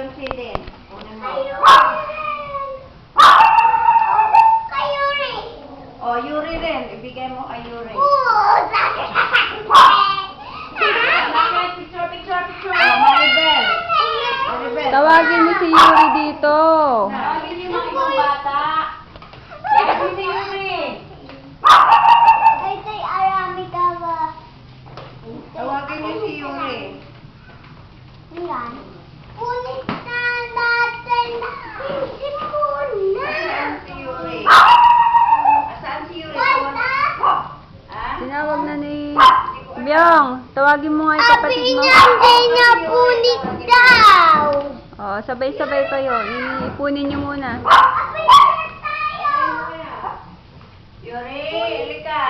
Beyonce din. Kunin mo. Yuri. Oh, Yuri rin. Ibigay mo kay Yuri. Picture. Oh, Maribel. Maribel. Tawagin niyo si Yuri dito. Tawagin niyo mga ibang bata. Yes, si Yuri. Tay arami ka ba? Tawagin niyo si Yuri. Yan. Ulit na natin. Si Muna. Saan si Yuri? Saan si Yuri? Wala. Ha? Tinawag na ni Byong. Tawagin mo nga yung Sabi kapatid mo. niya, hindi niya punit daw. Oh, sabay-sabay kayo. Ipunin niyo muna. Yuri, halika.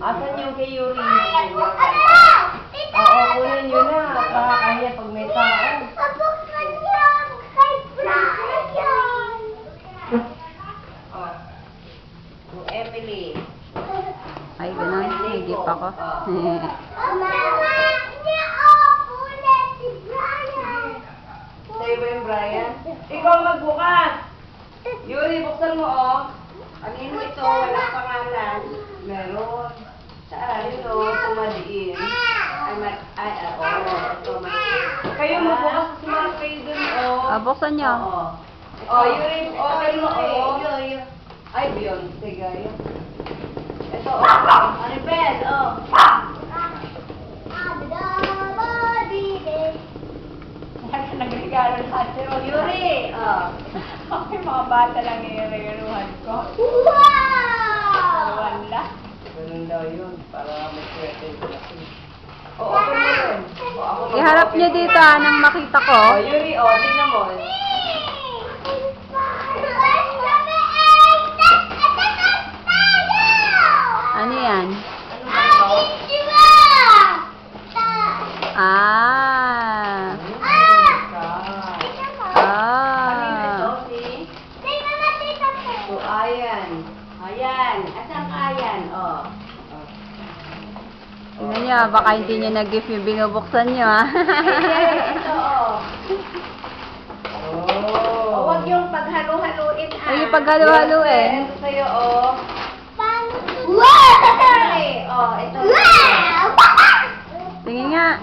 Asan yung kay Yuri? Oo, kunin nyo na. Nakakahiya pag may tao. Oh. Yung Emily. Ay, ganun. Higip ako. Sa'yo ba yung Brian? Ikaw magbukas! Yuri, buksan mo, oh. Kanino ito? Walang pangalan. Meron. Saan? Yun, oh. Tumadiin. Ito, kayo magbukas. Sumarap kayo dun, oh. Ah, buksan niyo. Oo. Oh, Yuri, open mo, oh. Ay, Beyonce, gayo. Ito, oh. Maribel, oh. Nagregalo lahat sila. Yuri! Oh. Okay, mga bata lang yung regaluhan ko. Wala. Ganun daw yun. Para mag-swerte yung laki. Oo, open mo yun. Iharap niyo dito nang makita ko. Oh, Yuri, oh. Tingnan mo. Ano yan? Ano ba ito? Ah. Kanina ito, Ah. si? So, ayan. Ayan. Asan ka ayan? Oh. Tingnan niyo, baka hindi niyo nag-gift yung binubuksan niyo, ah. Ito, oh. Oh. Huwag yung paghalo-haluin, ah. Ay, yung paghalo-haluin. Ito sa'yo, oh. Wow! Okay, oh, ito. Tingin nga.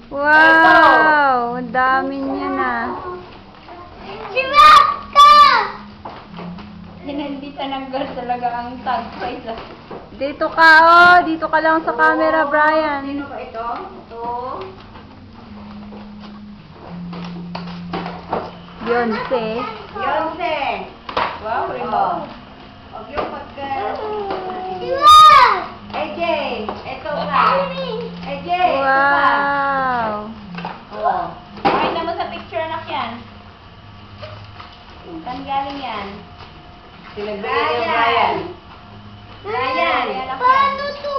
Wow! Ang dami niya na. Si Rocco! Hindi tinanggal talaga ang tag size. Dito ka, oh. Dito ka lang sa camera, Brian. Sino ba ito? Ito. Beyonce. Beyonce. Wow, remote. Huwag yung Si Rocco! AJ, ito ka. AJ, ito ka. Wow! Oh. Pakita mo sa picture, anak yan. Saan galing yan? Sinagbigay niya Brian. Brian. Paano to?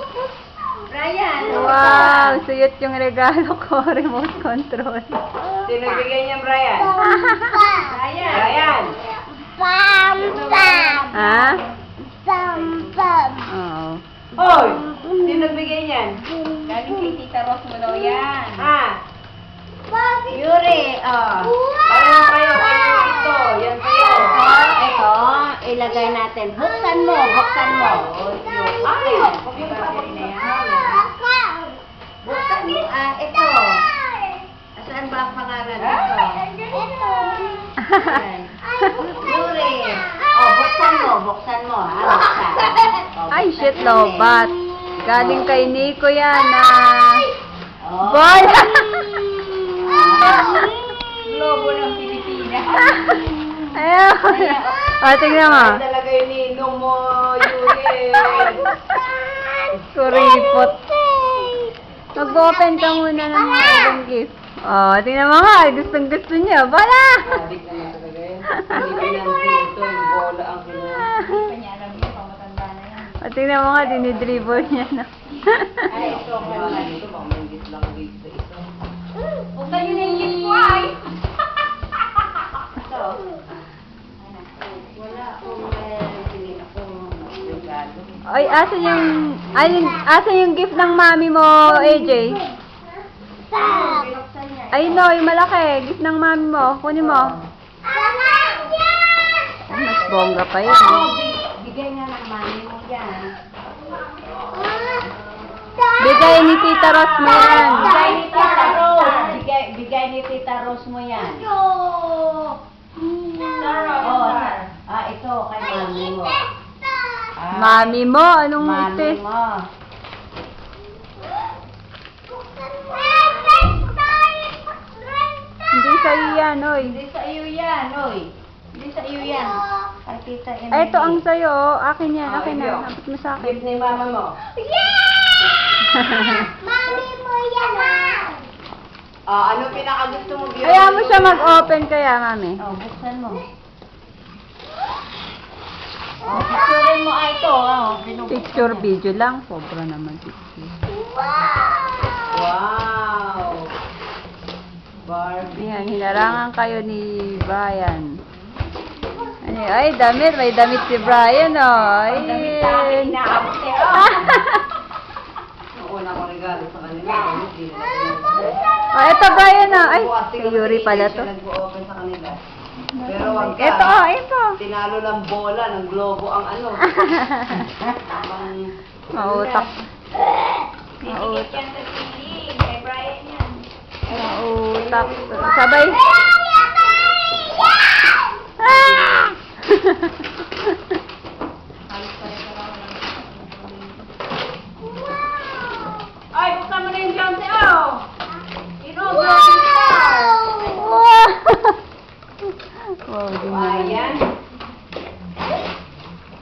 Brian. Wow! Suyot yung regalo ko. Remote control. Sinagbigay niya Brian. Brian. Brian. Pam-pam! Ha? Pam-pam! Oo. Hoy! Sinagbigay niyan? Galing kay Tita Ros mo daw yan. Ha? Bakit? Yuri, oh. Wow! Kayo. Ito, yan sa'yo. Ito, ilagay natin. Buksan mo. Ay! Yung battery na yan. Buksan mo. Ito. Saan ba ang pangalan nito? Ayan. Yuri. Oh, buksan mo, ha? Buksan. Oh, Ay, buksan shit, yan lobat. eh. Galing kay Nico yan, ah. Oh. Boy! Globo ng Pilipinas. Ayaw. O, tingnan mo. Ay, talaga yung ninong mo, Yuri. Kuripot. Mag-open ka muna ng mga ibang gift. O, tingnan mo nga. Gustong-gusto niya. Bala! Sadik naman talaga yun. Hindi pinansin ito, yung bola ang kinuha. Pa niya alam yung pamatanda na yan. O, tingnan mo nga. Dinidribble niya na. Ay, ito, kaya dito, baka may git lang dito ito. Huwag kayo na yung why? Ito. Wala akong Ay, asan yung gift ng mami mo, AJ? Stop. Binuksan niya. Ay, no, yung malaki. Gift ng mami mo. Kunin mo. Anak yan! Ay, mas bongga pa yun. Bigay nga ng mami mo yan. Bigay ni Tita Ros mo yan. Bigay ni Tita Rose. Bigay ni Tita Rose mo yan. Ito kay mami mo. Mami mo, anong Mami test? mo. Hindi sa'yo yan, oy. Hindi sa iyo yan, oy. Hindi sa iyo yan. Kay Tita Emily. Ay, ito ang sa'yo, oh. Akin yan, Oh, akin ito. na. Hapit mo sa akin. Gift ni mama mo. Mami mo yan! Ano pinakagusto mo? Kaya mo siya mag-open kaya, mami. Buksan mo. Picturein mo ito. Picture video lang. Sobra naman picture. Wow! Barbie. Yan, hinarangan kayo ni Brian. Ay, damit. May damit si Brian, oh. Ay. Damit sa akin, inaabot eh. Yung una kong regalo sa kanila. Hindi nila Oh, ito Brian, oh. Ay, kay Yuri pala to. Nag-open sa kanila. Pero wag ka. Ito, oh, ito. Tinalo ng bola, ng globo ang ano. Ang Mautak. Titikit Mautak. yan sa TV. Kay Brian yan. Mautak. Sabay. Ah! Ay, buksan mo na yung Johnson. Oh! Ino-vlogging star. Wow, di Wow, naman. yan.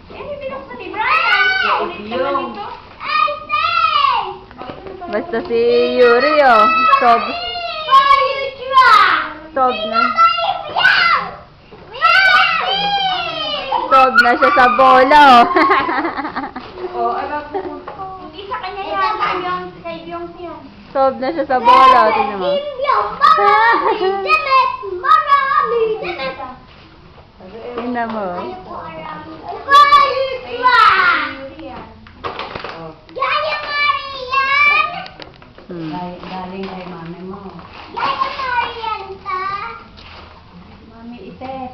Yan yung binuksan ni Brian. Ulit naman Yung. ito. Basta si Yuri, oh. Sob na. Sob na siya sa bola, oh. Oh, ano po? Hindi sa kanya yan. Kay Beyonce yan. Sob na siya sa bola, oh. Tingnan mo. Tingnan mo. Oh, Hmm. galing kay mami mo. Mami, ites.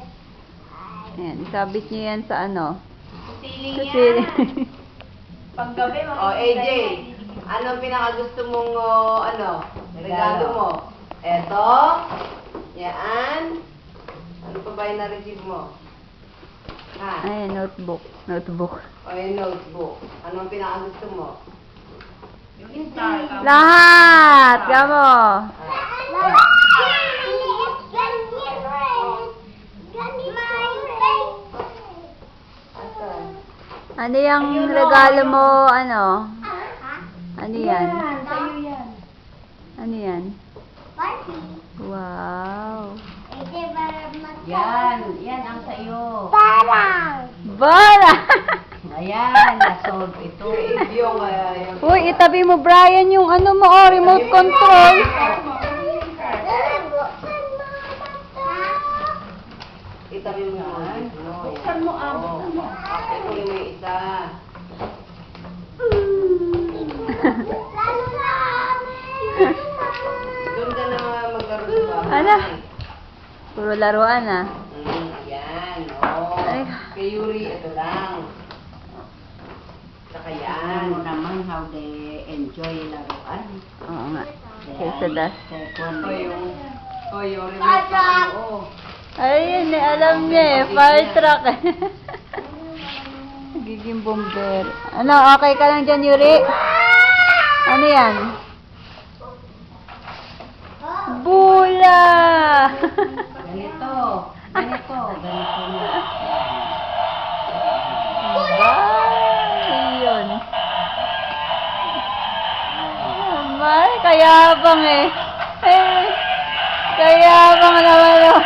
Ayan, isabit niyo yan sa ano? Siling Sa yan. sili. Paggabi, Oh, AJ, anong pinakagusto mong regalo mo? Eto? Yan? Ano pa ba yung na-receive mo? Ha? Ayan, notebook. Notebook. O yung notebook. Anong pinakagusto mo? Yung star ka. Lahat! Gamo! Asan? Ano yung regalo mo, ano? Ano yan? Sa'yo yan. Ano yan? Wow! Yan. Yan ang sa'yo. Bala! Ayan, nasolve ito. Yung, Uy, itabi mo, Brian, yung ano mo, oh, remote control. itabi mo yan. Buksan mo, buksan mo. Ito yung may isa. Doon ka na maglaro sa bahay. Ano? Puro laruan, ah. Ayan, oh. Ay. Kay Yuri, ito lang. Saka yan. naman how they enjoy laruan. Oo nga. Kaysa das. Second. Yung remote na ano, Ayun, eh, alam niya eh. Fire truck. Giging bomber. Ano, okay ka lang dyan, Yuri? Ano yan? Bula! Ganito. Ganito. Ganito na. Ba? Ayun. May, kayabang eh. Eh, kayabang naman oh.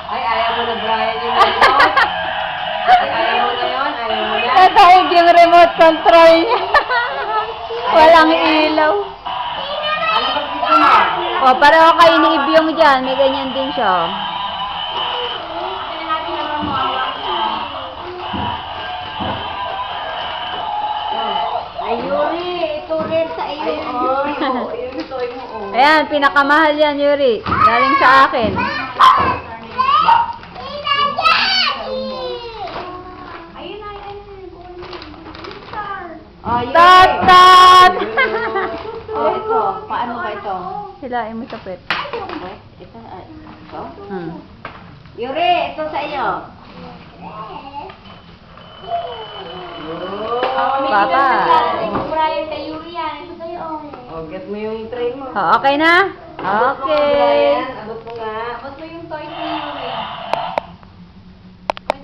Ay, ayaw mo na, Brian, yung remote. Ay, ayaw mo na yun. Ayaw mo na. Nataig yung remote control niya. Walang ilaw. Ano ba gusto mo? O, pareho kayo ni Ibyong dyan. May ganyan din siya. Yuri sa iyo. Ayun, Yuri, oh. Ayun, yung toy mo, oh. Ayan, pinakamahal yan, Yuri. Galing sa akin. Ayun na, Oh, Yuri. Tat! Oh, ito. Paano ba ito? Hilain mo sa pet. Okay, ito, ito. Yuri, ito sa iyo. Papa. Brian kay Yuri yan. Ito sa'yo. Oh, get mo yung tray mo. Oh, okay na? Okay. Brian,